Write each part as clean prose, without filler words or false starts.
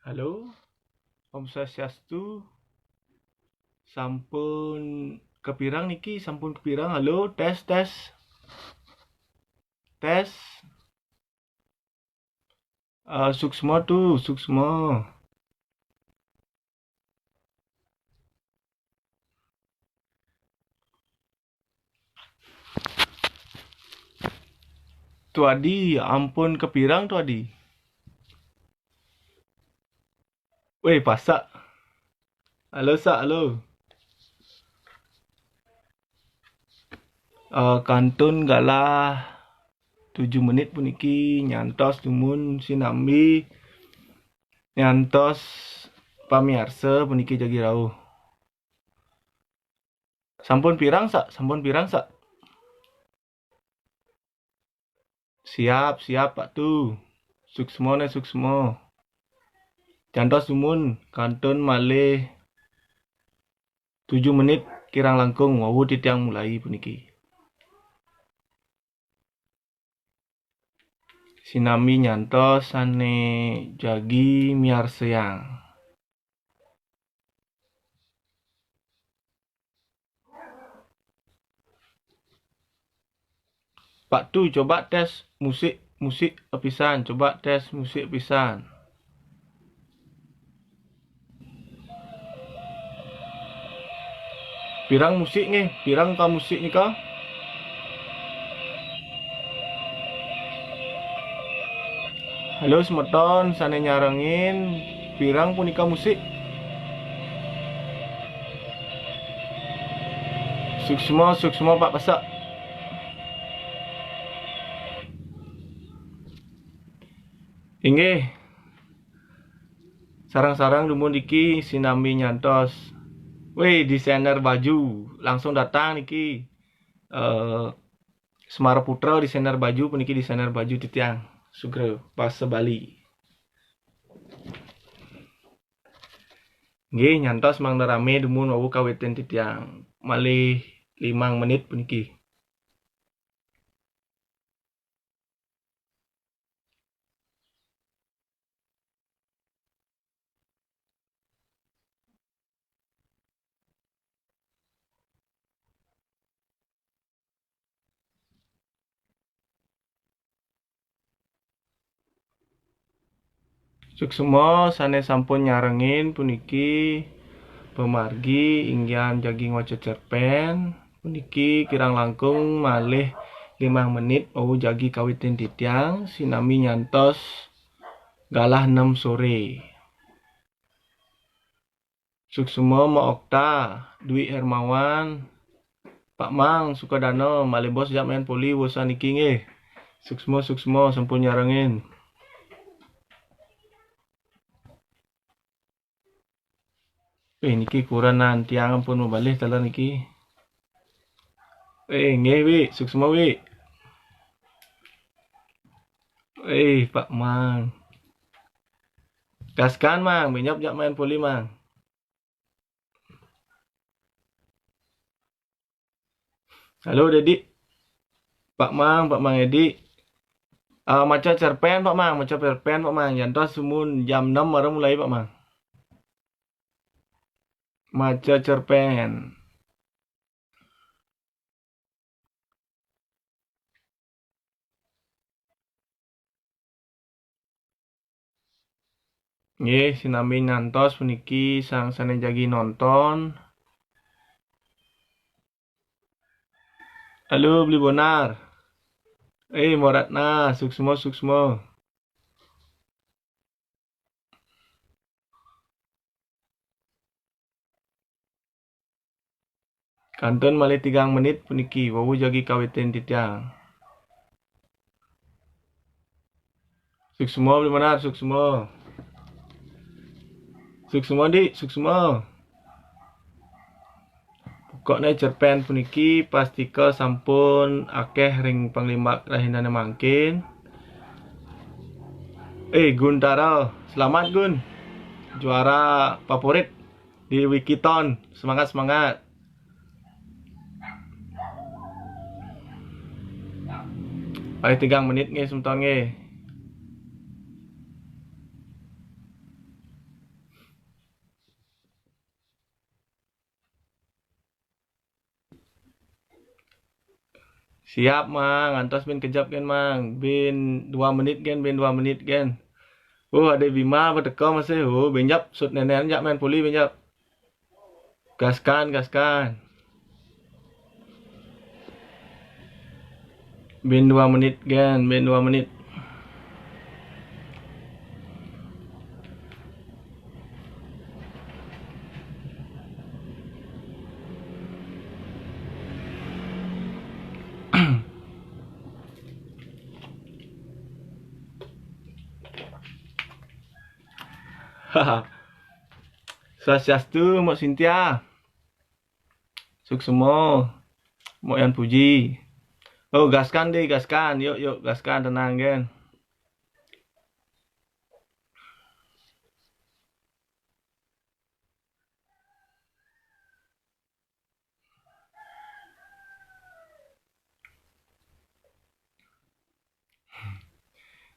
Halo, Om Swastiastu. Sampun kepirang niki, sampun kepirang. Halo, tes tes. Tes. Suksmo tuh, Suksmo. Tuh Adi, ampun kepirang tuh Adi. Weh, pasak. Halo, Sak, halo. Kantun galah 7 menit puniki nyantos tumun sinambi nyantos pamiarsa puniki jagi rawuh. Sampun pirang Sak, sampun pirang Sak. Siap, siap Pak tuh. Suksmo ne Suksmo. Cantos sumun kantun malih 7 menit kirang langkung wawu titiang mulai puniki. Sinami nyantos sane jagi miar seang. Pak tu coba tes musik pisan, coba tes musik pisan. Pirang musik nih, pirang ka musik nih kah? Halo semeton, sane nyarengin pirang punika musik. Suksmo Pak Pasak. Inggih. Sarang-sarang dumun iki sinambi nyantos. Wih, desainer baju langsung datang niki. Semara Putra desainer baju puniki desainer baju titiang Sugro pas Bali. Nggih nyantos mang rame dumun wawu kawitin titiang. Malih 5 menit puniki. Suksemo sane sampun nyarengin puniki pemargi inggian jaging waca cerpen puniki kirang langkung malih 5 menit wawu jagi kawitin titiang sinami nyantos galah 6 sore. Suksemo Ma Okta, Dwi Hermawan, Pak Mang Sukadano, malih bos jak main poli wosan iki nggih. Suksmo sampun nyarengin. Niki kuranan tiang ampun mebalih telan niki. Nggih wi, Suksmo wi. Pak Mang. Gaskan Mang, menyop jak main poli Mang. Halo Dedi. Pak Mang Edi. Maca cerpen Pak Mang, maca cerpen Pak Mang. Yantos sumun jam 6 baru mulai Pak Mang. Maca cerpen. Nggih, sinambi ngantos puniki sang sane jagi nonton. Halo, beli bonar. Moratna, Suksmo. Kantun malih 3 menit puniki, wawu jagi kawitin titiang. Suksmo beli bonar, Suksmo. Suksmo. Pokoknya cerpen puniki pastika sampun akeh ring panglima rahinane mangkin. Guntara, selamat Gun. Juara favorit di Wikiton. Semangat. Paling 3 menit nggih sementon nggih. Siap mang, antos bin kejap kan mang, bin 2 menit kan, bin 2 menit kan. Oh ada Bima berteka masih, oh benjap sud nenek jak main puli benjap. Gaskan, gaskan. Bin 2 menit kan, bin 2 menit. Haha. Swastiastu, Mbak Cynthia. Suksemo, Mbak Yan Puji. Oh, gaskan deh, gaskan. Yuk, yuk, gaskan, tenang, gen.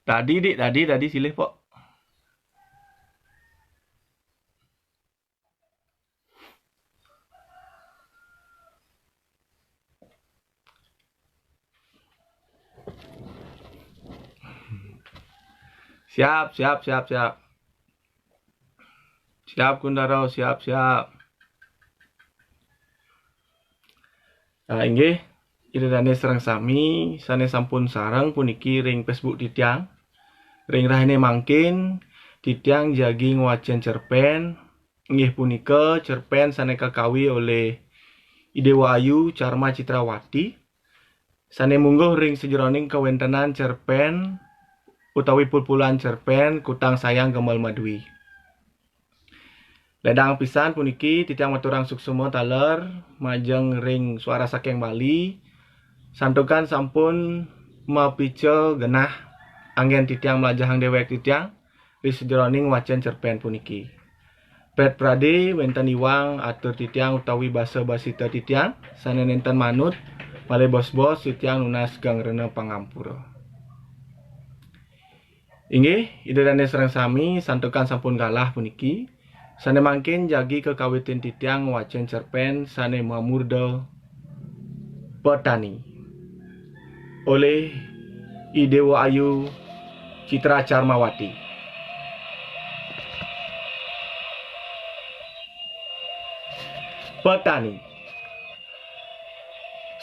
Tadi, dik, tadi silih, Pok. Siap, siap, siap, siap. Siap, Kundaro, siap, siap. Nah, inggih, iridane serang sami, sane sampun sarang puniki ring Facebook Titiang. Ring rahine mangkin, Titiang jagi ngwajen cerpen. Inggih punika cerpen sane kakawi oleh Idewa Ayu Charma Citrawati. Sane mungguh ring sejeroning kewentenan cerpen utawi pulpulan cerpen Kutang Sayang Gemal Madui. Ledang pisan puniki Titiang maturang suksuma taler majeng ring suara saking Bali. Santukan sampun mapica genah anggen Titiang melajahang dewek Titiang di sejeroning wacan cerpen puniki. Pet prade wenten iwang atur Titiang utawi basa basita Titiang sane nenten manut malih bos-bos Titiang lunas gangrena pangampura. Inggih, idedane serang sami santukan sampun kalah puniki. Sane mangkin jagi kekawitin Titiang wacan cerpen sane Mamurda Petani oleh Idewa Ayu Citra Charmawati. Petani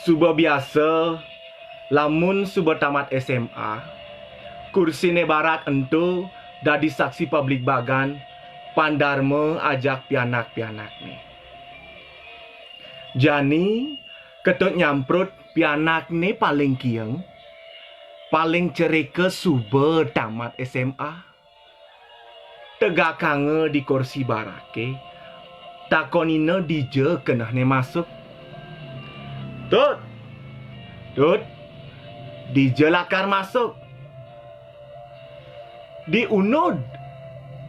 suba biasa lamun suba tamat SMA kursine barat ento dadi saksi publik bagan pandarma ajak pianak-pianak nih. Jani ketut nyamprut pianak nih paling kieng paling cerike suba tamat SMA. Tegak kange di kursi barake takonina dije kenah ne masuk. Tut dije lakar masuk di UNUD,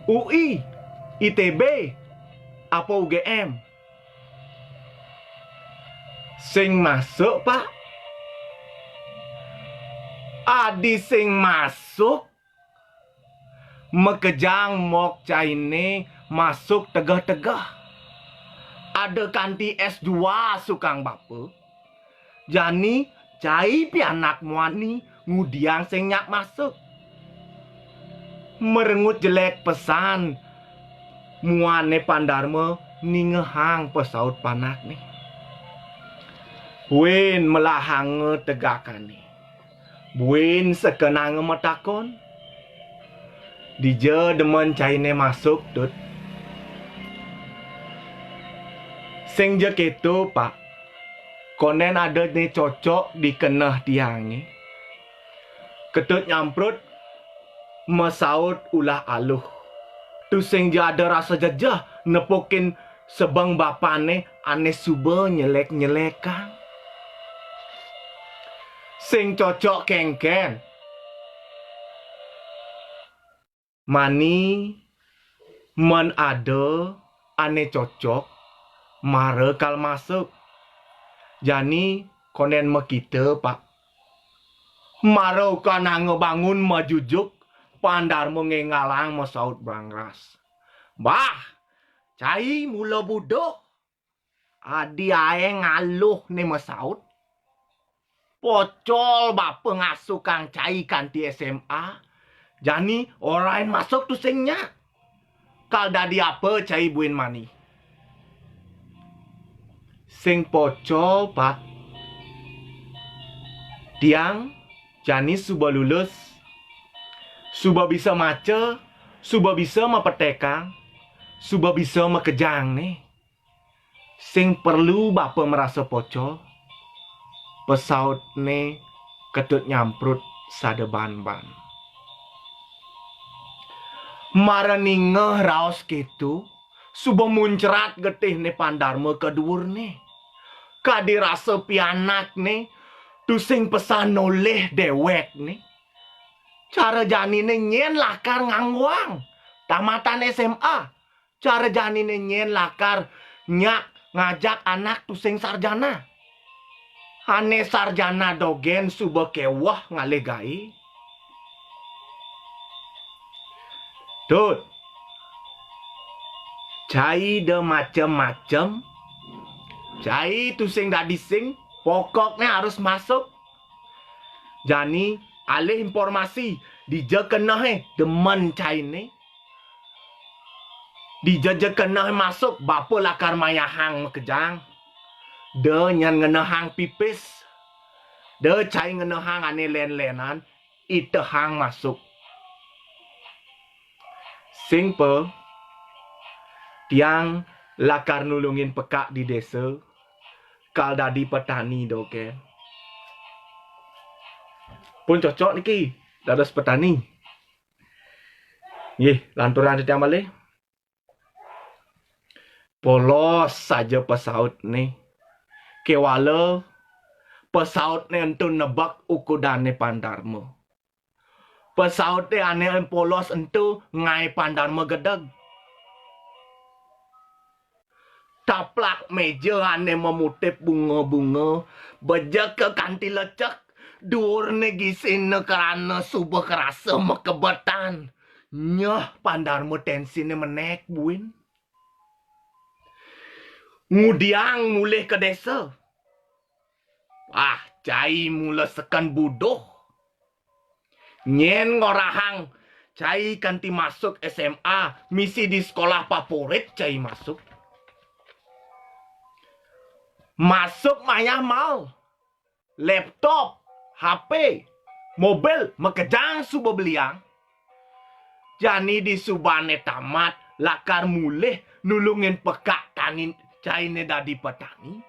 UI, ITB, apa UGM. Sing masuk pak, adi sing masuk mekejang mok caine masuk tegah-tegah. Ada kanti S2 sukang bapa. Jani cai pianak muani ngudiang sing nyak masuk. Merengut jelek pesan muane pandarma ningehang pesaut panak nih. Buin melahang tegakan nih. Buin sekenang metakon. Dije demen caine masuk tut. Sing je keto pak. Konen ada nih cocok di kenah tiangi. Ketut nyamprut mesaut ulah aluh. Tu sing je ada rasa jejah nepokin sebang bapane ane suba nyelek-nyelekan. Sing cocok kengken. Mani men ada ane cocok mare kal masuk. Jani konen mekita pak. Maro kana ngebangun majujuk pandar mengengalang mesaut bangras. Bah, cai mula budo. Adi ae ngaluh ne mesaut. Pocol bapa ngasuh kang cai kanti SMA. Jani orang masuk tu singnya. Kal dadi apa cai buin mani. Sing pocol pak. Tiang jani suba lulus. Suba bisa maca. Suba bisa mapetekang. Suba bisa makejang nih. Sing perlu bapa merasa pocol. Pesaut ne ketut nyamprut sadeban-ban. Marani ngeh raos gitu, suba muncrat getih ne pandarma kedur ne. Kadi rasa pianak ne, tusing pesan noleh dewek ne. Cara jani ne nyen lakar ngangwang, tamatan SMA. Cara jani ne nyen lakar nyak ngajak anak tusing sarjana. Ane sarjana dogen suba kewah ngalegai. Tut. Cai de macem-macem. Cai tu sing dadi sing. Pokoknya harus masuk. Jani alih informasi. Dija kena demen cai ni. Dija je kena masuk. Bapa lakar mayahang makejang. De nyan ngenehang pipis. De cai ngenehang ane len-lenan. Ite hang masuk. Sing pe. Tiang lakar nulungin pekak di desa. Kal dadi petani doke. Pun cocok niki. Dados petani. Yeh, lanturan setiap balik. Polos saja pesaut ni. Kewala pesaut ni entu nebak ukudane pandarma. Pesaut ni ane polos entu ngai pandarma gedeg. Taplak meja ane memutip bunga-bunga. Bejak ke kanti lecek. Dur ne gisin ne kerana subah kerasa mekebetan. Nyah pandarma tensi ne menek buin. Ngudiang mulih ke desa. Cai mula sekan budoh. Nyen ngorahang. Cai kanti masuk SMA. Misi di sekolah favorit cai masuk. Masuk mayah mau. Laptop, HP, mobil, makejang suba beliang. Jani di subane tamat. Lakar mulih nulungin pekak tanin cai ne dadi petani.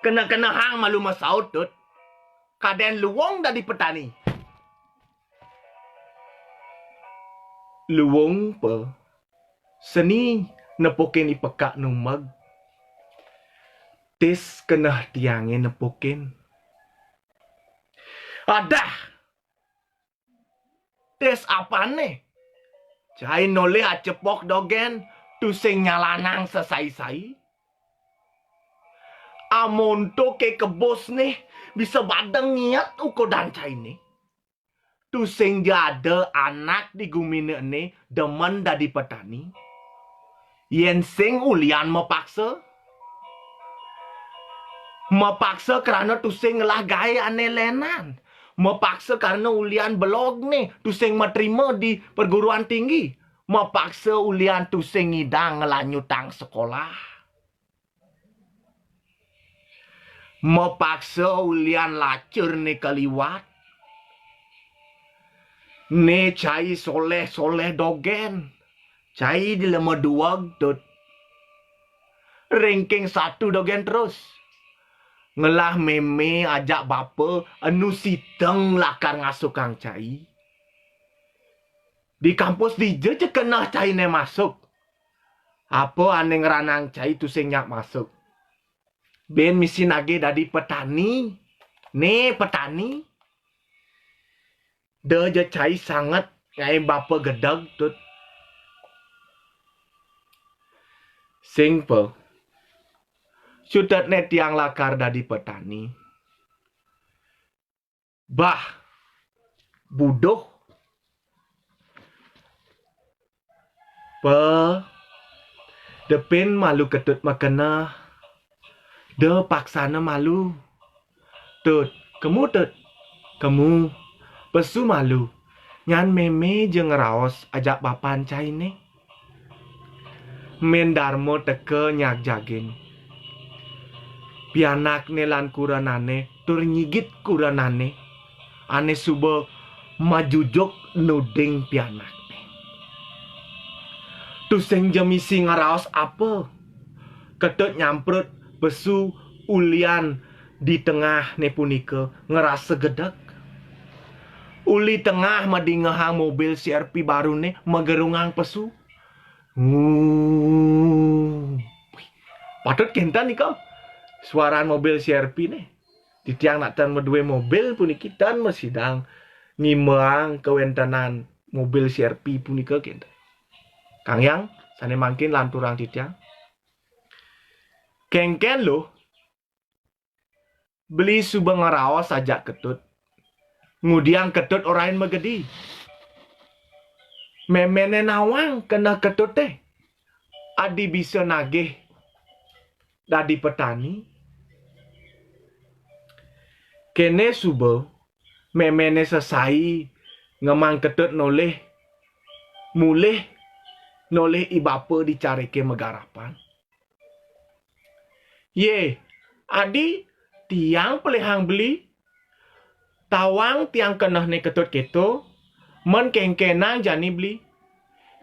Kena-kena hang malu masaut tut. Kaden luwong dadi petani. Luwong pe. Seni nepokin ipekak numag. Tis kena tiangin nepokin. Adah. Tis apa nih? Cai noleh acepok dogen. Tusing nyalanang sesai-sai. Amonto ke kebos nih. Bisa badang niat ukodan cai nih. Tusing jada anak di gumine nih. Demen dadi petani. Yen sing ulian mepaksa. Mepaksa kerana tusing ngelah gaya ane lenan. Mepaksa karena ulian blog nih. Tusing meterima di perguruan tinggi. Mepaksa ulian tusing ngidang ngelanyutang sekolah. Mepaksa ulian lacur nih keliwat. Nih cai soleh-soleh dogen. Cai di lemah duag tut. Ranking 1 dogen terus. Ngelah meme ajak bapa anu siteng lakar ngasuh kang cai. Di kampus dije je kena cai ne masuk. Apa ane ngeranang cai tu sing nyak masuk. Ben misi nage dadi petani. Ne petani. De je cai sangat ngai bapa gedeg tut. Sing pe. Sudah net tiang lakar dadi petani. Bah. Budoh. Pe. Depin malu ketut makena. De paksana malu. Tut, kamu pesu malu. Ngan meme je ngeraos ajak bapan cai ne. Men Darmo teke nyak jagin. Pianak ne lan kuranane tur nyigit kuranane. Ane suba majujok nuding pianak ne. Tuseng jemisi ngeraos apa? Ketut nyamprut pesu ulian di tengah ne punika ngerasa gedek. Uli tengah madingehang mobil CRP baru ne magerungang pesu. Patut kentan ni kau. Suaraan mobil CRP ne. Titiang nak tan medue mobil puniki tan mesidang ngimang kewentanan mobil CRP punika kentan. Kang Yang, sane mangkin lanturang titiang. Kengken lo. Beli subeng ngeraos ajak ketut. Ngudiang ketut orain megedi. Memene nawang kena ketut teh. Adi bisa nagih dadi petani. Kene suba memene sesai ngemang ketut noleh mulih noleh ibapa dicarike megarapan. Ye, adi tiang pelihang beli tawang tiang kenah ne ketut keto men kengkenang jani beli.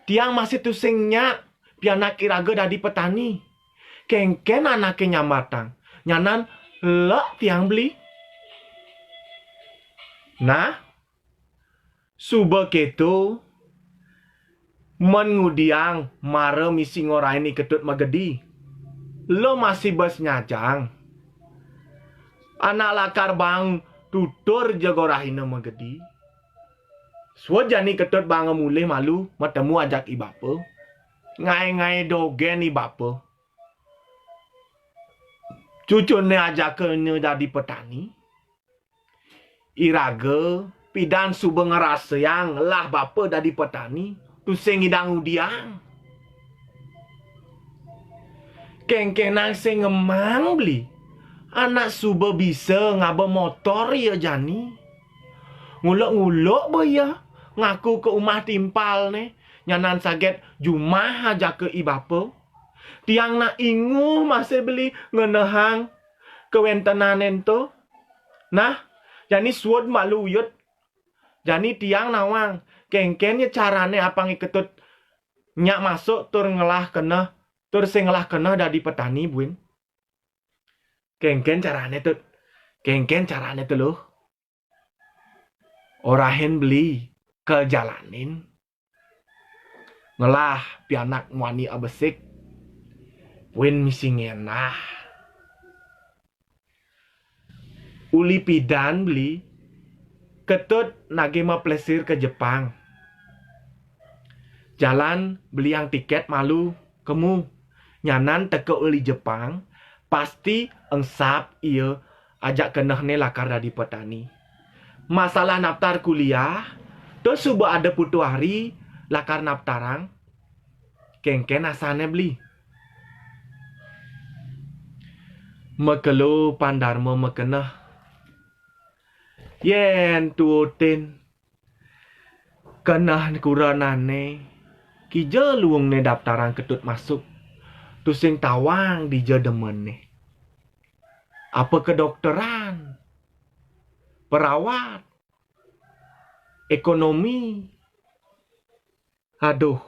Tiang masih tusingnya pianak iraga dadi petani. Kengken anake nyamatang. Nyanan lek tiang beli. Nah, suba keto men ngudiang mare misi ngoraini ketut magedi. Lo masih bes nyajang. Anak lakar bang tutur jagorahina magedi. Swajani ketut bang mulih malu matemu ajak ibapa. Ngai-ngai dogen ibapa. Cucune ajak kene dadi petani. Iraga pidan suba ngerasa yang lah bapa dadi petani. Tusing idang udiang. Kengkenang sing ngemang beli. Anak suba bisa ngaba motor ya jani. Ngulok-ngulok ba ya. Ngaku ke rumah timpal ne. Nyanan saget jumah aja ke ibapa. Tiang nak inguh masih beli ngenehang kewentanan ento. Nah, jani suod malu yut. Jani tiang nawang. Kengkennya carane apa ngiketut nyak masuk tur ngelah kena. Tur sing ngelah kena dadi petani buin. Kengken carane tut. Kengken carane tu loh. Orahin beli ke jalanin. Ngelah pianak wani abesik. Win misi ngenah. Uli pidan beli. Ketut nagema plesir ke Jepang. Jalan beli yang tiket malu kemu. Nyanan teke uli Jepang. Pasti engsap ia ajak kenah ne lakar dadi petani. Masalah naftar kuliah. Terus suba ada putu hari lakar naftarang. Kengken asane beli. Mekelo pandarma mekenah. Yen tuotin. Kenah kuranane. Kija luang ne daftarang ketut masuk. Tusing tawang di jademen ne. Apa kedokteran? Perawat? Ekonomi? Aduh.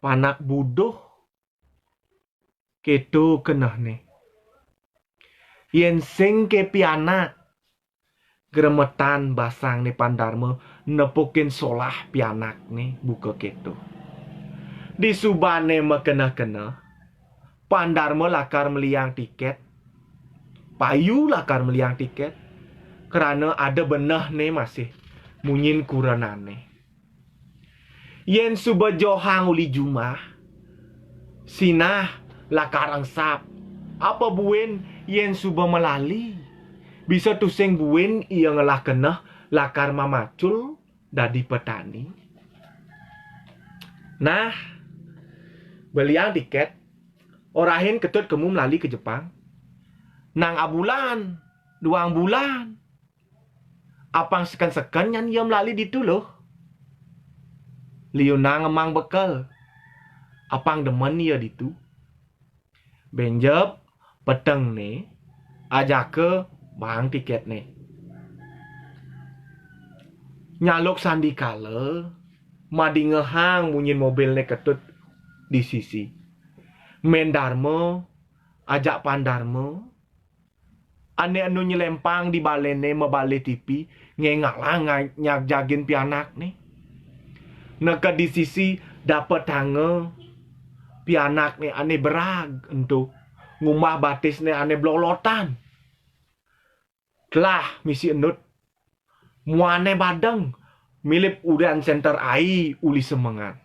Panak budoh. Keto kenah ne. Yen sing ke pianak. Geremetan basang ne pandarma. Nepukin solah pianak ne. Buka keto. Di subane mekena-kena. Pandarma lakar meliang tiket. Payu lakar meliang tiket. Kerana ada benah ne masih. Munyin kuranane. Yen suba johang uli jumah. Sinah lakar angsap. Apa buin yen suba melali. Bisa tusing buin ia ngelah kenah lakar mamacul dadi petani. Nah, beliang tiket. Orahin ketut kemu melali ke Jepang. Nang abulan. 2 bulan. Apang sekan-sekan yang ia melalui ditu loh. Liuna ngemang bekal. Apang demen ia ditu. Benjep peteng nih. Ajak ke bang tiket nih. Nyaluk sandi kala. Madi ngehang bunyin mobil nih ketut di sisi. Mendarmo. Ajak pandarmo. Ane anu nyelempang di balene mebale TV ngengalang nyak jagin pianak nih. Neka di sisi dapat tangga pianak nih ane berag untuk ngumah batis nih ane blolotan. Telah misi enut muane badeng milip udan center ai uli semengan.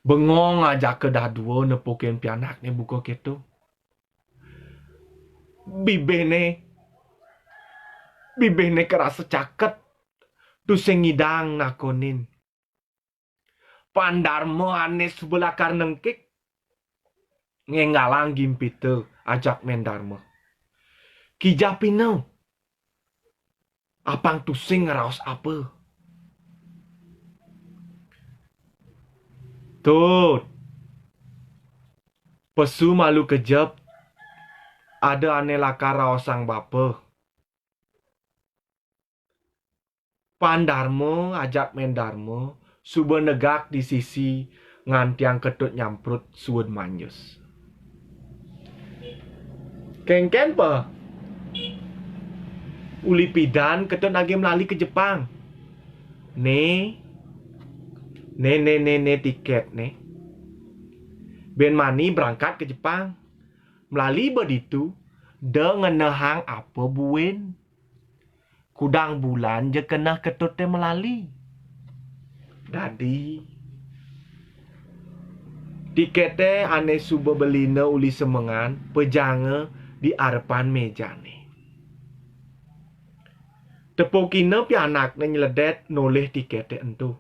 Bengong aja ke dadua nepukin pianak nih buka ketu. Bibene kerasa caket tu sengidang nakonin. Pandarmo ane sebelah karnengkik ngengalang gimpite ajak mendarmo. Kijapino apang tusing ngeraos apa? Tut pesu malu kejap ada ane lakar raosang bapa. Pandarmo ajak mendarmo suba negak di sisi ngantiang ketut nyamprut suud manjus. Kengken pa? Uli pidan ketut lagi melali ke Jepang. Ne tiket ne. Ben mani berangkat ke Jepang. Melali beditu dengan nehang apa buen. Kudang bulan je kena ketut te melali. Dadi tikete ane suba belina uli semengan pejanga di arepan meja ne. Tepokina pianak ne nyeledet noleh tikete entu.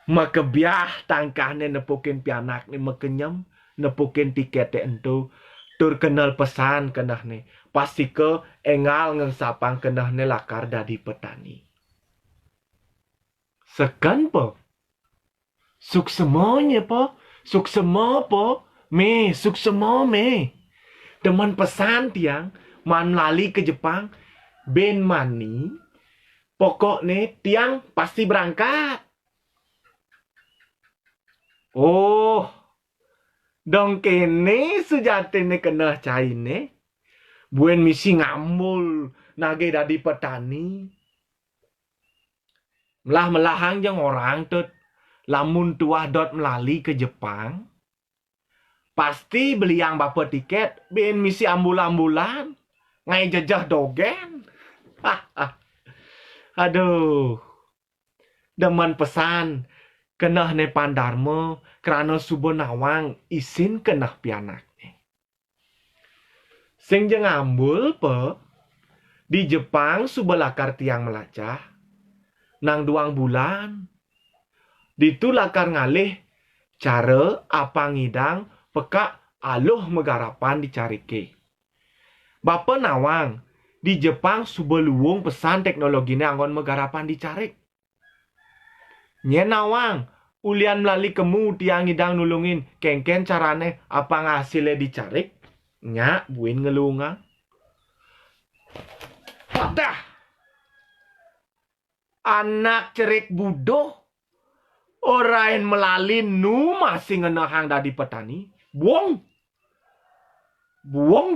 Makebiah tangkahne nepokin pianak ne mekenyam nepokin tikete entu. Tur kenal pesan kenah ne. Pasti ke engal ngengsapang kenah ne lakar dadi petani. Sekan po. Suk semuanya po. Suk semua po. Suk semua Teman pesan tiang. Man lali ke Jepang. Ben mani. Pokoknya tiang pasti berangkat. Oh. Dong kene sejatine kena caine. Buen misi ngambul. Nage dadi petani. Melah-melahang jang orang tut. Lamun tuah dot melali ke Jepang. Pasti beli yang bapa tiket. Ben misi ambul-ambulan. Ngai jejah dogen. Aduh. Demen pesan. Kenah ne pandarmo. Kerana subuh nawang isin kenah pianak. Sing jeng ambul pe. Di Jepang subuh lakar tiang melacah. Nang 2 bulan. Ditu lakar ngalih. Cara apa ngidang. Pekak aluh megarapan dicarike. Bapa nawang. Di Jepang subuh luwung pesan teknologi ne anggon megarapan dicarik. Nye nawang. Ulian melali kemu tiang ngidang nulungin. Kengken carane apa ngasilnya dicarik. Nya buin ngelungang. Patah. Anak cerik budoh. Orain melali nu masih ngenahang dadi petani. Buang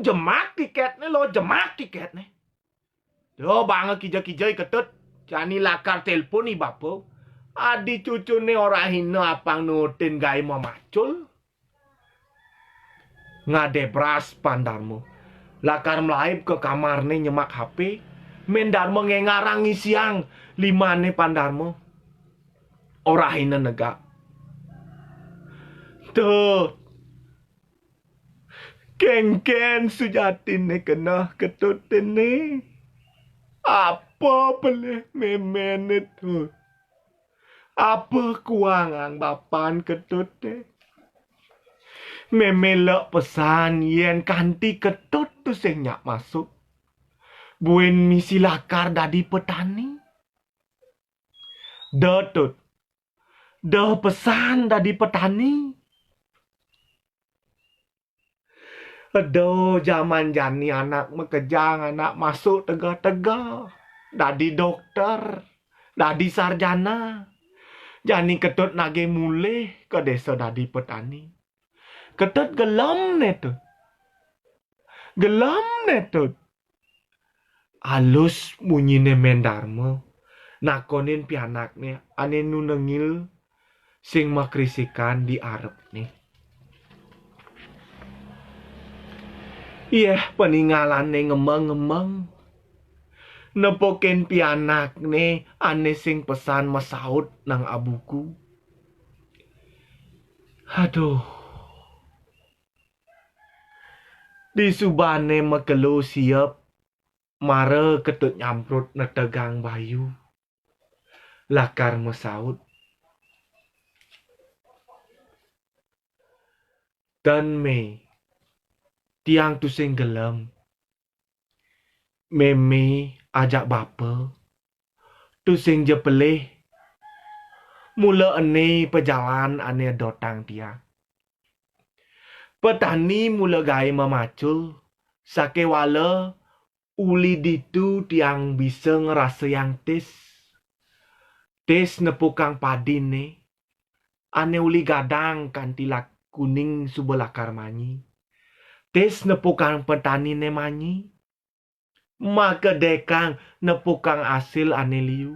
jemak tiketnya lo. Jemak tiketnya. Yo banget kijai-kijai ketut. Jani lakar telepon ni bapa. Adi cucu ni orang hina apang nutin gai mau macul. Ngadebras pandarmu. Lakar melaib ke kamar ni nyemak HP. Mendarmu ngengarangi siang. 5 ni pandarmu. Orang hina negak. Tuh. Kengken sujatin ni kena ketutin ni. Apa boleh memen itu? Apa kuangan bapan ketut ni? Memelak pesan yen kanti ketut tu sing nyak masuk. Buen misi lakar dadi petani. Detut. Dah pesan dadi petani. Aduh, zaman jani anak mekejang, anak masuk tega-tega. Dadi dokter, dadi sarjana. Jani ketut nage mulih ke desa dadi petani. Ketut gelam netut. Gelam netut. Halus munyine mendarma. Nakonin pianakne ane nunengil sing makrisikan di arep nih. Iya, peninggalane ngemeng-ngemeng. Nepoken pianakne ane sing pesan masaut nang abuku. Aduh. Di subane mekelo siap. Mare ketut nyamprut netegang bayu. Lakar masaut. Dan me. Tiang tu sing gelem. Meme ajak bapa. Tu sing je pelih. Mula ane pejalan ane dotang tiang. Petani mula gaya memacul. Sake wala uli ditu tiang bisa ngerasa yang tes. Tes nepukang padin ne. Ane uli gadang kantilak kuning subelakar manyi. Tes nepukang petani ne manyi. Maka dekang nepukang asil ane liu.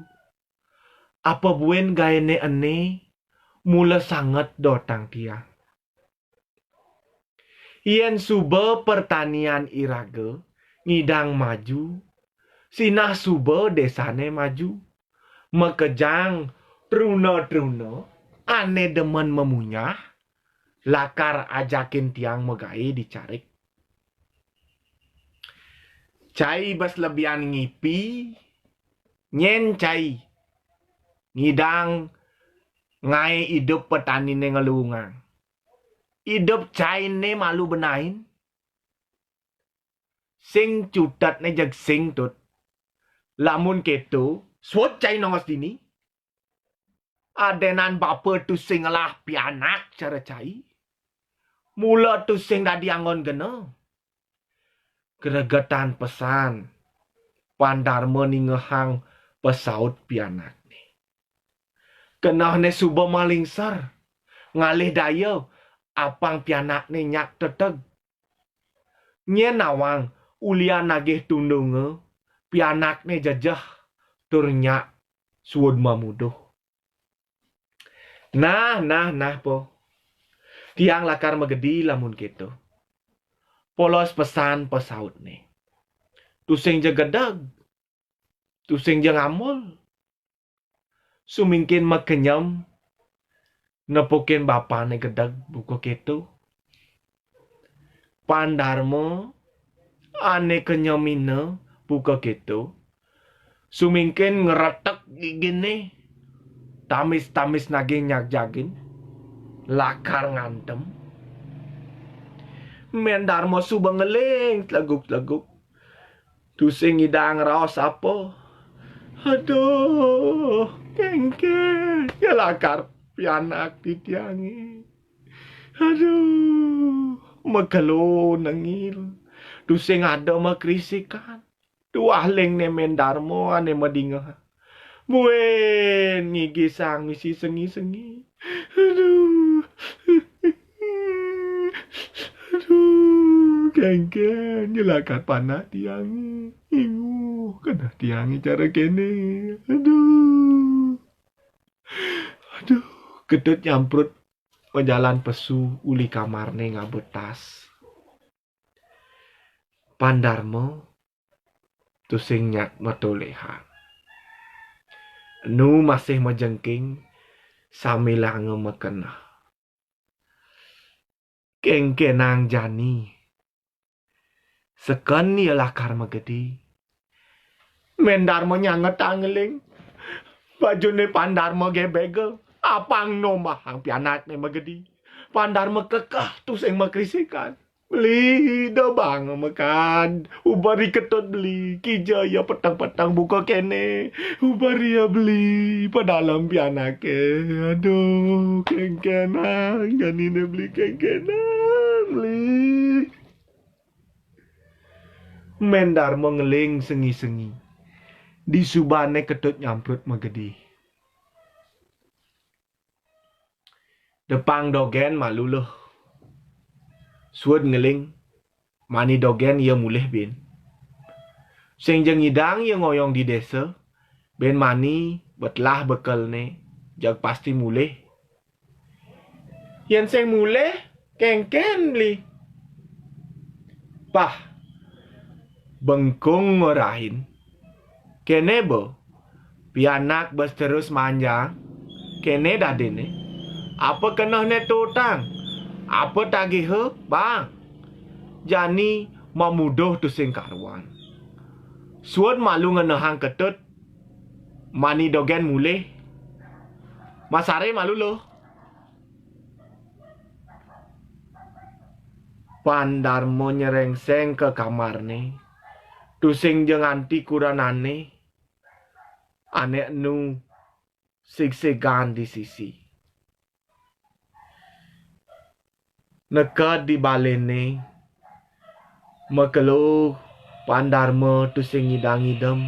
Apa buen gaya ne ane mula sangat dotang tiang. Yen suba pertanian iraga ngidang maju. Sinah suba desane maju. Mekejang truna-truna ane demen memunyah. Lakar ajakin tiang megai dicarik. Cai bas lebihan ngipi. Nyen cai. Ngidang ngai hidup petani ne ngelungang. Hidup cai ne malu benain. Sing cutat ne jag sing tut. Lamun ketu. Swot cai nongos dini. Adenan bapa tu sing lah pianak cara cai. Mula tu sing dadi angon gena. Gregetan pesan. Pandarma ni ngehang pesaut pianak ni. Kenah ne suba maling sar. Ngalih daya. Apang pianak ni nyak teteg. Nye nawang ulian nagih tundunga. Pianak ni jajah. Turnyak suud mamuduh. Nah po. Tiang lakar megedi lamun gitu. Polos pesan pesaut ni. Tusing je gedag. Tusing je ngamul. Sumingkin makenyam. Nepukin bapa ni gedag buku gitu. Pandarma. Ane kenyamina buku gitu. Sumingkin ngeretek gini. Tamis-tamis naging nyak jagin. Lakar ngantem. Mendarma suba ngeling. Telaguk-telaguk. Tusing idang raos apa. Aduh. Kengke. Ya lakar. Pianak ditiangi. Aduh. Megelo nengil. Tusing ada makrisikan. Tuahling ne mendarma ane medingah. Buen ngigi sang misi sengi-sengi. Aduh. Aduh. Kengken. Jelakar panah tiangi. Ingu. Kena tiangi cara kene. Aduh. Aduh. Ketut nyamprut. Pejalan pesu. Uli kamar ne ngabetas. Pandarma. Tusing nyak metolehan. Nu masih majengking samila ngemekenah. Kengkenang jani. Seken ya lakar megedi. Mendarma nyanget angeling. Baju ne pandarma gebegel. Apang no mahang pianak ne megedi. pandar mekekah tu sing makrisikan. Beli dah bang makan. Ubari ketut beli. Kijaya petang-petang buka kene. Ubari ya beli. Padalam pianak ke. Aduh, kengkenang. Janine beli kengkenang. Beli. Mendar mengeling sengi-sengi. Di subane ketut nyamprut megedi. Depang dogen malu loh. Suod ngeling. Mani dogen ia mulih bin. Sing jeng idang ia ngoyong di desa. Ben mani betlah bekal ne. Jag pasti mulih. Yen sing mulih kengken beli. Pah. Bengkung ngorahin. Kene bo. Pianak bes terus manjang. Kene dadene. Apa kena ne tutang? Apa tagih he? Bang. Jani mamudoh tu sing karwan. Suod malu ngenehang ketut. Mani dogen mulih. Masare malu loh. Pandarmo nyerengseng ke kamar ne. Tu sing jeng anti kuranane. Anek nu sigsigan di sisi. Nekat di balene. Mekelo pandarma tu sing ngidang-ngidem.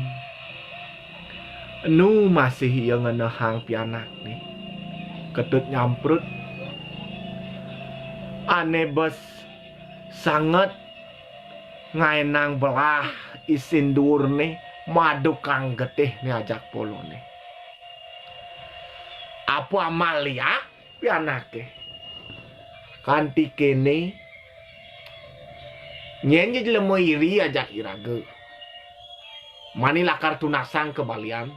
Nu masih yang ngenehang pianak ni. Ketut nyamprut. Ane bes sangat ngainang belah isin dur ni. Madu kang getih ni ajak polo ni. Apa Amalia pianak ke? Kanti kene nyenye lemo iri ajak iraga. Mani lakar tunasang ke balian.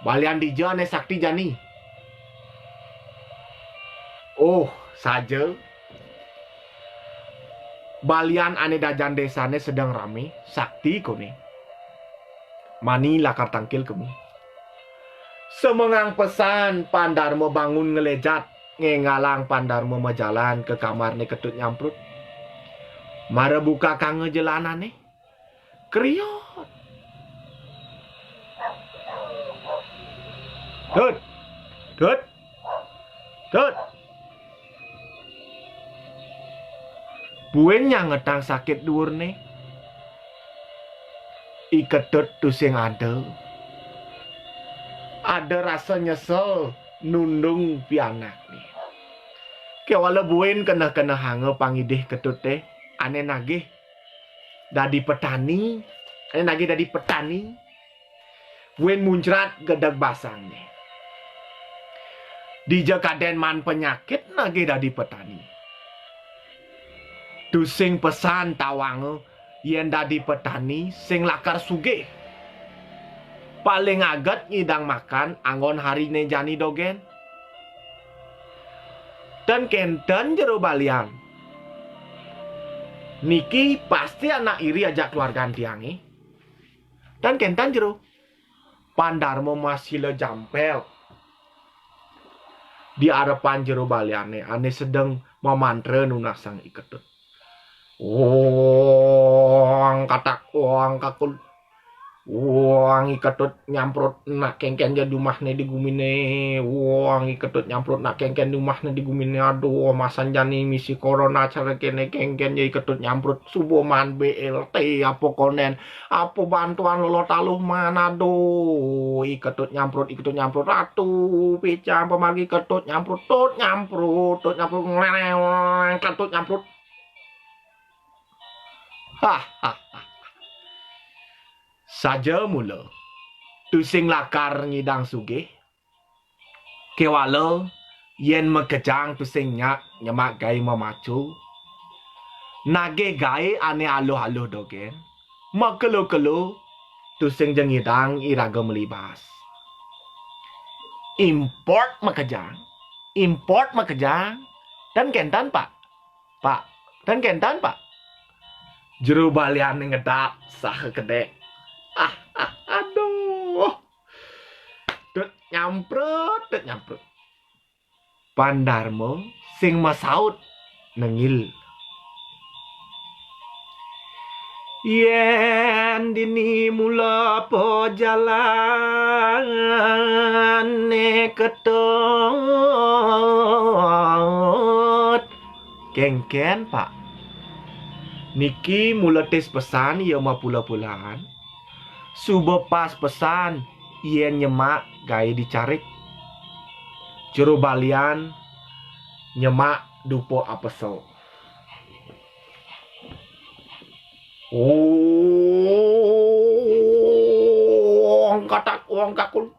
Balian di jane sakti jani. Oh, saja. Balian ane dajan desane sedang rame. Sakti kone. Mani lakar tangkil kemu. Semengang pesan Pandarma bangun ngelejat. Ngengalang Pandarma majalan ke kamar ni ketut nyamprut. Mara buka kange jalanan ni. Kriot. Tut. Tut. Tut. Buenya ngetang sakit dur ni. Iketut tu sing ada. Ada rasa nyesel nundung pianak ni. Kewala buen kena hanga pangidih ketut teh. Ane nagih. Dadi petani. Ane nagih dadi petani. Buen muncrat gedag basang ni. Di jakaden man penyakit nagih dadi petani. Tu sing pesan tawang yen dadi petani sing lakar sugih. Paling agat ngidang makan angon harine jani dogen. Dan kenten jero balian. Niki pasti anak iri ajak keluarga tiangi. Dan kenten jero. Pandarma masih le jampel. Di hadapan jero baliane ane sedang memantre nunasang iketut. Wong katak wong kakul. Wong iketut nyamprot nak kengken jadi rumahne di gumine. Wong iketut nyamprot nak kengken di rumahne di gumine. Aduh masan jani misi corona cara kene kengken jadi iketut nyamprot subuh man BLT apa konen apa bantuan lolo taluh mana aduh iketut nyamprot ratu picam pemagi iketut nyamprot iketut nyamprot ha saja mula tu sing lakar ngidang sugih kewala yen mekejang tu sing nyemak gai memacu nage gai ane aloh-aloh dogen makelo-kelo tu sing jengidang iraga melibas import mekejang dan kentan pak dan kentan pak jero balian ngedap sah kedek. Aduh. Tut nyamprut. Pandarmo sing masaut nengil. Yen dini mula po jalan ketut kengken pak. Niki mula tes pesan ya ma pula-pulaan. Subuh pas pesan yen nyemak gaya dicarik. Jero balian nyemak dupo apesel. Wong kakul.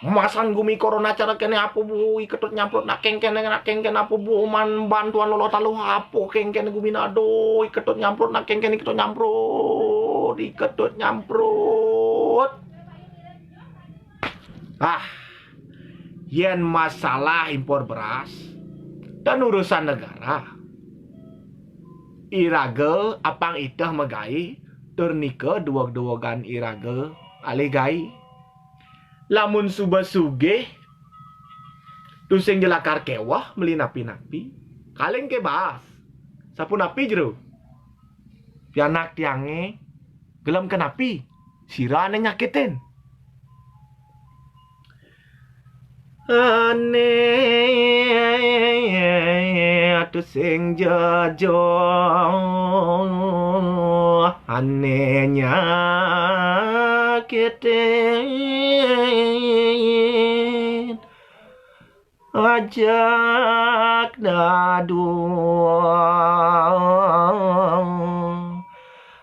Masan gumi corona cara kene apa bu iketut nyamprot nak kengken apa bu man bantuan lolo talu apa kengken gumi nado iketut nyamprot nak kengken iketut nyamprot. Yen masalah impor beras dan urusan negara. Irage apang itah magai turnike duwag-duwagan irage alih gai. Lamun suba sugih tu sing jelakar kewah meli napi-napi kaleng ke bahas sapun napi jero pianak tiange gelem kenapi sirane nyakitin atu sing jajo ane nyakitin ajak dadu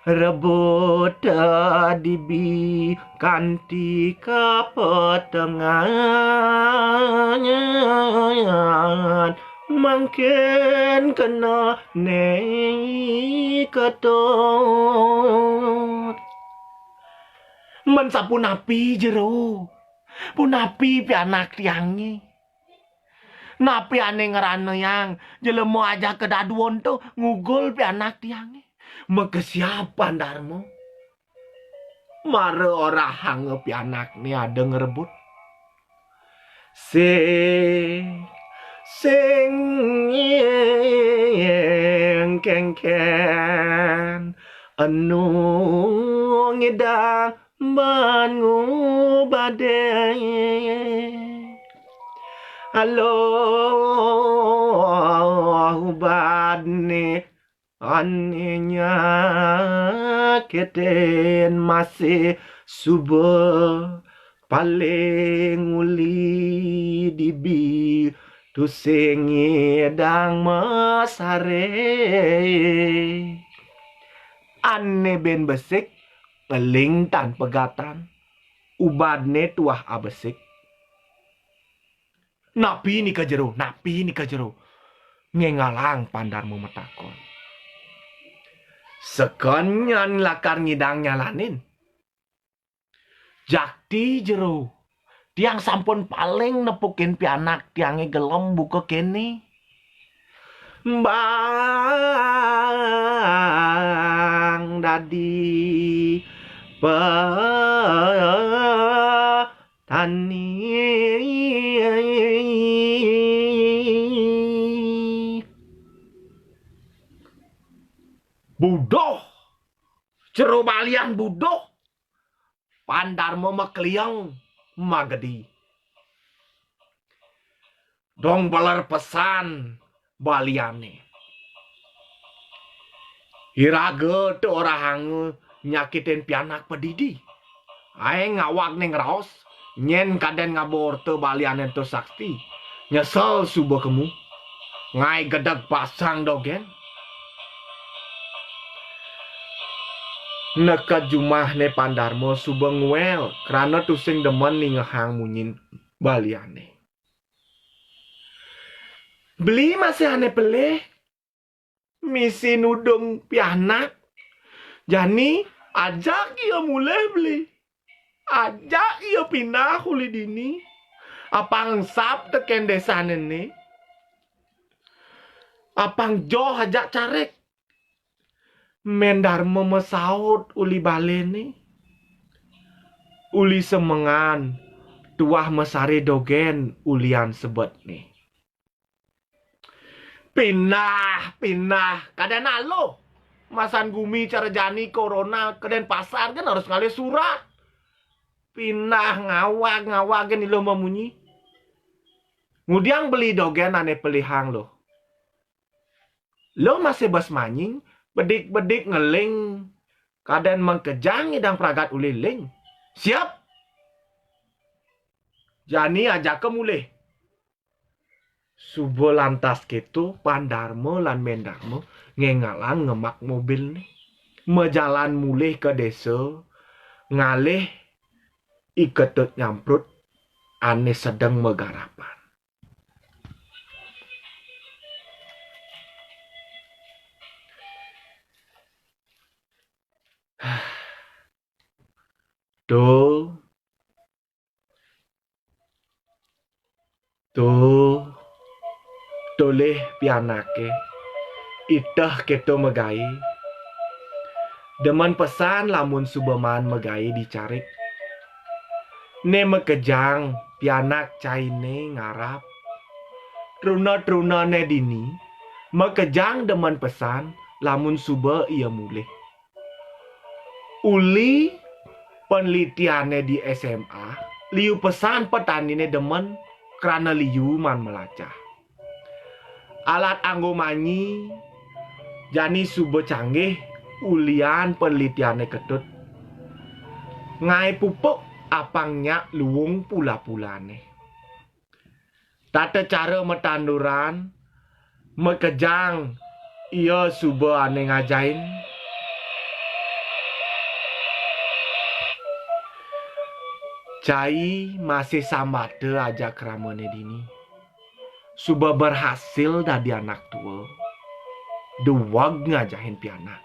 rebut dibi kanti kapetengan mangken kena ketut mensapu napi jero punapi pianak tiangi napi ane ngerana yang jelemo aja kedaduan tuh ngugul pianak tiangi Megesiapan Darmo. Mare ora hange pianak ni ada ngerebut. Sing kengken anu ngidang mangu badai. Halo badne anehnya keten masih subuh paling uli dibi tu sing ngedang masare ane ben besik ngeling tan pegatan ubadne tuah abesik napi ni kajero ngengalang Pandarmo metakon sekonyan lakar ngidang nyalanin. Jakti jero. Tiang sampun paling nepukin pianak tiange gelem buka kene. Bang dadi petani. Budoh, jero balian budoh, Pandarmo makliang magedi. Dong balar pesan baliane. Irage tu orang hangu nyakitin pianak pedidi. Ae ngawak neng raos, nyen kaden ngabor tu baliane tu sakti. Nyesel subuh kemu, ngai gedak pasang dogen. Neka jumah ne Pandarmo subeng wel karena tusing demen ning ngehang munyin baliane. Beli masih ane peleh. Misi nudung pianak. Jani ajak ia mulai beli. Ajak ia pindah kuli dini. Apang sap teken desa nene. Apang jo ajak carek. Mendarmo mesaut uli balene. Uli semengan tuah mesare dogen ulian sebet nih. Pindah kadang nalo masan gumi cara jani corona keden pasar kan harus ngalih surat pindah ngawag kan ilo memunyi ngudiang beli dogen ane pelihang lo masih bas manying bedik ngeling kadang mengkejang idang pragat uliling siap jani ajak ke mulih subuh lantas gitu pandarmo lan mendarmo ngengalan ngemak mobil nih mejalan mulih ke desa ngalih iketut nyamprut ane sedang megarapan toleh pianake itah keto megai deman pesan lamun subeman megai dicarik ne mekejang pianak caine ngarap truna ne dini mekejang deman pesan lamun sube ia mulih uli penelitiannya di SMA liu pesan petanine demen karena liu man melacah alat anggo manyi jani sube canggih ulian penelitiannya ketut ngai pupuk apangnya luwung pula-pulane tata cara metanduran mekejang ia sube ane ngajain cai masih samade aja keramane dini suba berhasil dari anak tua duwag ngajahin pianak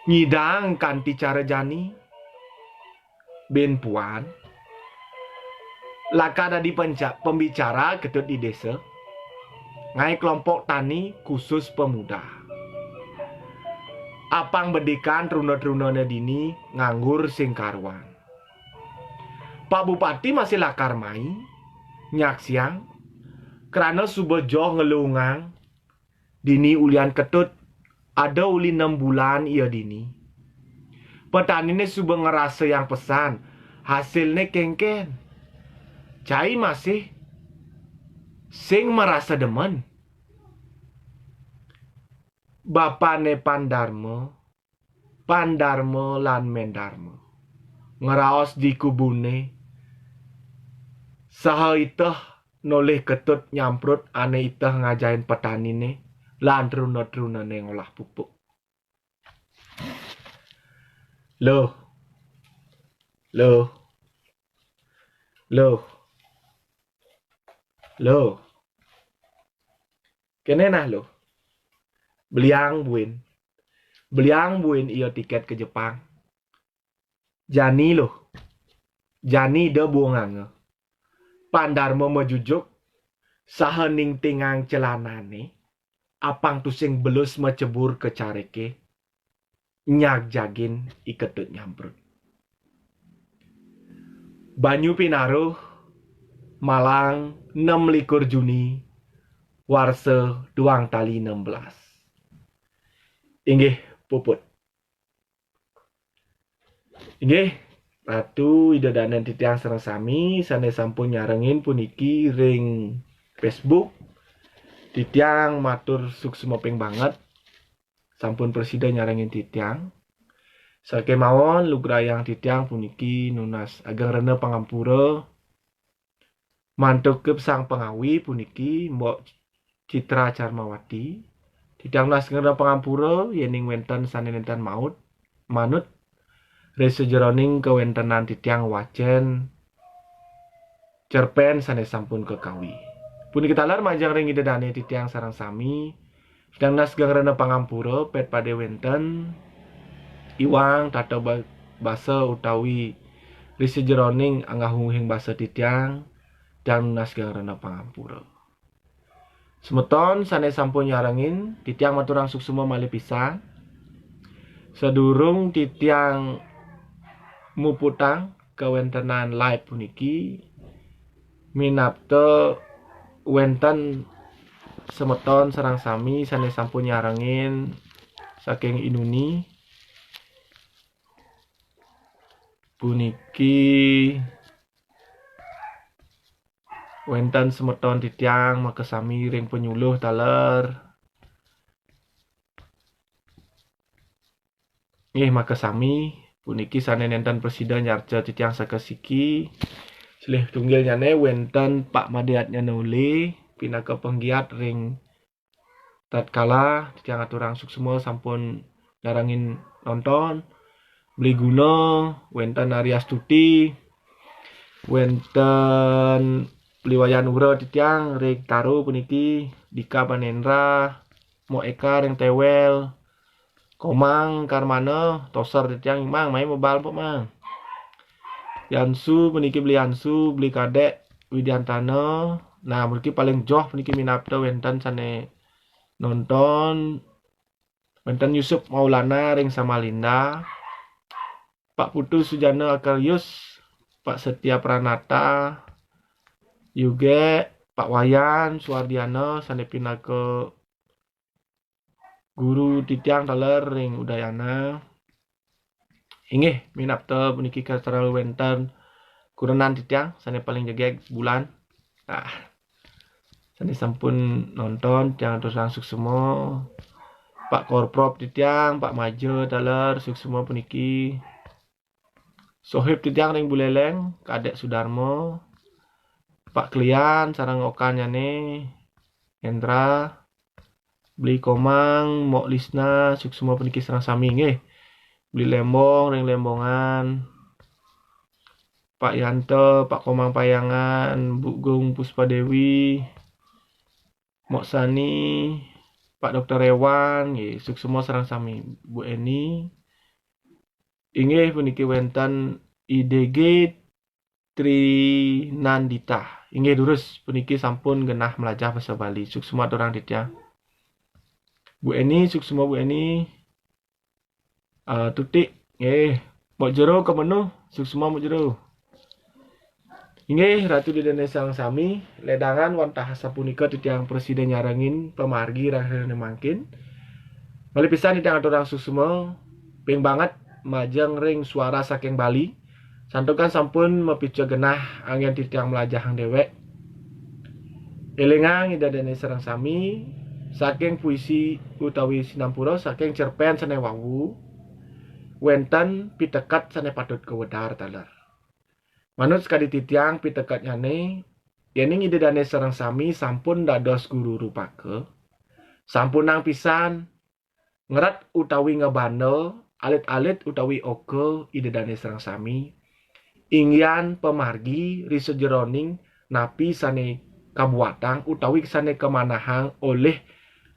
nyidang kanti cara jani ben puan laka ada di pembicara ketut di desa ngai kelompok tani khusus pemuda apang bedikan truna-trunane dini nganggur sing karuan Pak Bupati masih lakar mai nyak siang karena subejo ngelungang dini ulian ketut ada uli 6 bulan ia dini petani ini sudah ngerasa yang pesan hasilnya kengken cai masih sing merasa demen bapane pandarmo lan mendarmo ngeraos di kubune saha itah noleh ketut nyamprut ane itah ngajain petani ne lan truna ne ngolah pupuk loh kene nah lo beliang buin iyo tiket ke Jepang jani de buangange pandarmo mejujuk saha ning tingang celanane apang tusing belus mecebur ke careke nyak jagin iketut nyamprut banyu pinaruh Malang 26 Juni warse duang tali 16 inggih puput inggih Ratu Idadanan titiang sareng sami sane sampun nyarengin puniki ring Facebook titiang matur suksumoping banget sampun presida nyarengin titiang sake mawon lugrayang titiang puniki nunas ageng rene pangampura mantukep sang pengawi puniki Mbok Citra Carmawati titiang nunas ageng rene pangampura yening wenten sanenentan manut rese jeroning kewentenan titiang wajen cerpen sane sampun kekawi puniki talar majang ring idedane titiang sareng sami sedang nas gangrana pangampura pet pade wenten iwang tata basa utawi rese jeroning anggahung basa titiang dan nas gangrana pangampura semeton sane sampun nyarengin titiang maturang suksuma malih pisan sedurung titiang muputang kewentenan live puniki minapto wenten semeton sareng sami sane sampun nyarengin saking Inuni puniki wenten semeton titiang makesami ring penyuluh taler nggih makesami puniki sane nenten presiden nyarja titiang sakesiki silih tunggil nyane wenten Pak Madiat Nyanuli pinaka penggiat ring tatkala titiang aturang suksema sampun darangin nonton beli guna wenten Arya Astuti wenten Pliwayan Ura titiang ring Taro puniki Dika Panendra Mo Eka ring Tewel Komang Karmana Toser titiang mang main mobile po mang Yansu puniki beli Yansu beli Kadek Widiantana nah puniki paling joh puniki minapta wenten sane nonton wenten Yusuf Maulana ring Samalinda Pak Putu Sujana Akarius Pak Setia Pranata juga Pak Wayan Suwardiana sane pinaka guru titiang taler ring Udayana inggih minapta puniki kateral wenten kurenan titiang sane paling jegeg bulan nah sane sampun nonton titiang atur langsung semua Pak Korprop titiang Pak Majo taler suksema puniki Sohib titiang ring Buleleng Kadek Sudarmo Pak Klian sareng Okan nyane Hendra beli Komang Mok Lisna suksema puniki sareng sami nggih beli Lembong ring Lembongan Pak Yanto Pak Komang Payangan Bu Gung Puspadewi Mok Sani Pak Dr. Rewan nggih suksema sareng sami Bu Eni inggih puniki wenten IDG Trinandita inggih durus puniki sampun genah melajah basa Bali suksema aturang titiang Bu Eni suksema Bu Eni tutik nggih Mok Jero kemenuh suksema Mok Jero inggih Ratu Didane sareng sami ledangan wantah sapunika titiang presiden nyarengin pemargi rakyat mangkin malih pisan titiang aturang suksema ping banget majeng ring suara saking Bali santukan sampun mepicu genah angin titiang melajahang dewek elingang idadane sareng sami saking puisi utawi sinampura saking cerpen sane wawu wenten pitekat sane patut kewedar taler manut sekadi titiang pitekat nyane yening idadane sareng sami sampun dados guru rupake sampun nang pisan ngerat utawi ngebandel alit-alit utawi oke idadane sareng sami ingyan pemargi riso jeroning napi sane kabuatang utawi sane kemanahang oleh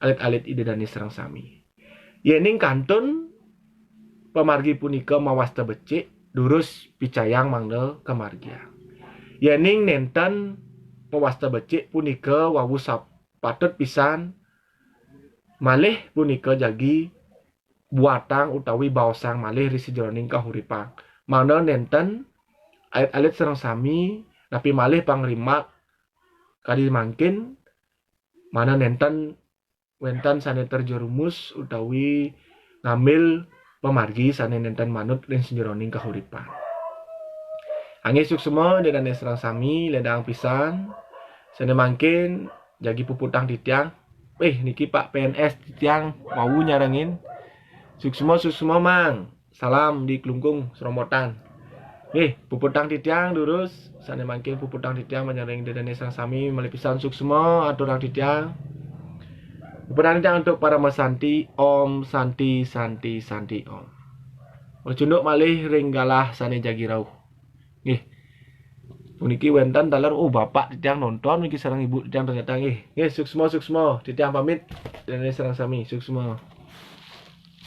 alit-alit idadane sareng sami yening kantun pemargi punika mawasta becik durus picayang mangda kemargian yening nenten mawasta becik punika wawu patut pisan malih punika jagi buatang utawi baosang malih risi jroning kahuripang mangda nenten alit-alit sareng sami napi malih pangrimak kadi mangkin mana nenten wenten sane terjerumus utawi ngambil pemargi sane nenten manut ing jroning kahuripan angin suksema dedane sareng sami ledang pisan sane mangkin jagi puputang titiang niki Pak PNS titiang mau nyarengin suksema mang salam di Klungkung Sromotan puputang titiang durus sane mangkin puputang titiang menyaring dedane sareng sami malih pisan suksema aturang titiang puputang titiang untuk para mesanti Om Santi Santi Santi Om Ojunduk malih ring galah sane jagi rauh puniki wenten taler bapak titiang nonton niki sareng ibu titiang ternyata suksema titiang pamit dedane sareng sami suksema